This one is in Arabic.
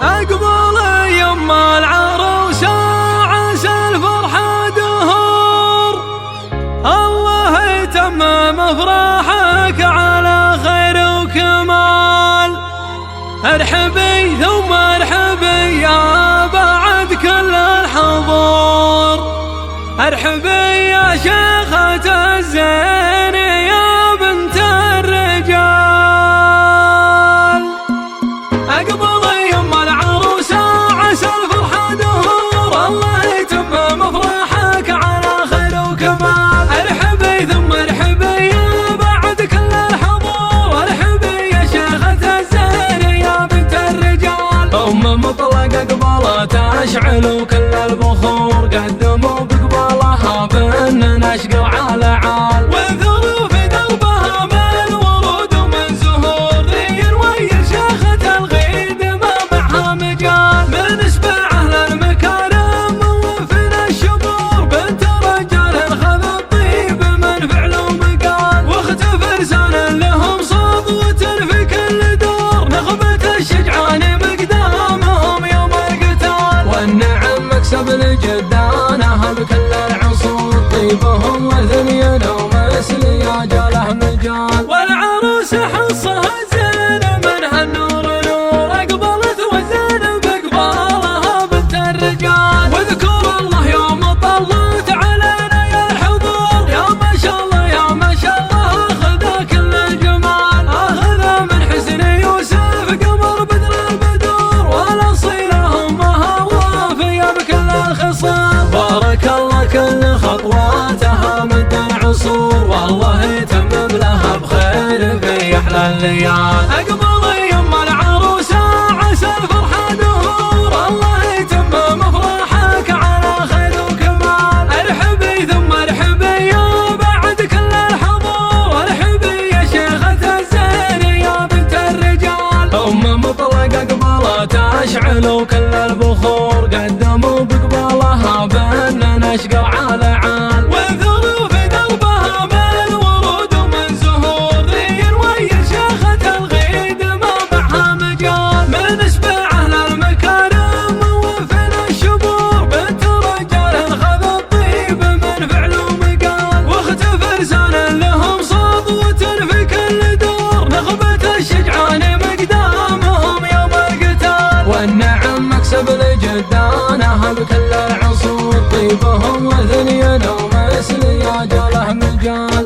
أقبل يم العروس عسى الفرحة دهور، الله يتمم أفراحك على خير وكمال. ارحبي ثم ارحبي يا بعد كل الحضور، ارحبي يا شيخة الزين يا بنت الرجال. أقبل يم العروس عسى الفرحة دهور، الله يتمم أفراحك على خير وكمال. ارحبي ثم ارحبي يا بعد كل الحضور، ارحبي يا شيخة الزين يا بنت الرجال. مطلق قبالة تشعل كل البخور، قدموا بقبالها بأن نشقى على عال. وانثروا في دربها من الورود ومن زهور، ذي ويا شيخة الغيد ما معها مجال. من اسبع أهل المكارم وفن الشبور، بنت رجال خذ الطيب من فعل ومقال. واخت فرسان لهم صبوة في كل دور، نخبة الشجعان مقدامهم يوم القتال. والنعم مكسب لجدانها بكل العصور، طيبهم وثنين ومثل يا جاله مجال. والعروس حصها زين منها النور نور، أقبلت وزين بقبالها بنت الرجال. واذكر الله يوم طلت علينا يا الحضور، يا ما شاء الله يا ما شاء الله أخذ كل الجمال. أخذ من حسن يوسف قمر بدر البدور، والأصيلة أمها وافية بكل الخصال. بارك الله كل خطواتها مد العصور، والله يتمم لها بخير في أحلى الليال. أقبل يم العروس عسى الفرحة دهور، الله يتمم أفراحك على خير وكمال. ارحبي ثم ارحبي يا بعد كل الحضور، ارحبي يا شيخة الزين يا بنت الرجال. مطلق قبالة تشعل كل البخور، قدموا بقبالها بأن نشقى على عال. وانثروا في دربها من الورود ومن زهور، ذي ويا شيخة الغيد ما معها مجال. من اسبع أهل المكارم وفن الشبور، بنت رجال خذ الطيب من فعل ومقال. واخت فرسان لهم صبوة في كل دور، نخبة الشجعان مقدامهم يوم القتال. والنعم مكسب لجدانها بكل العصور، طيبهم وثنين ومثل يا جاله مجال.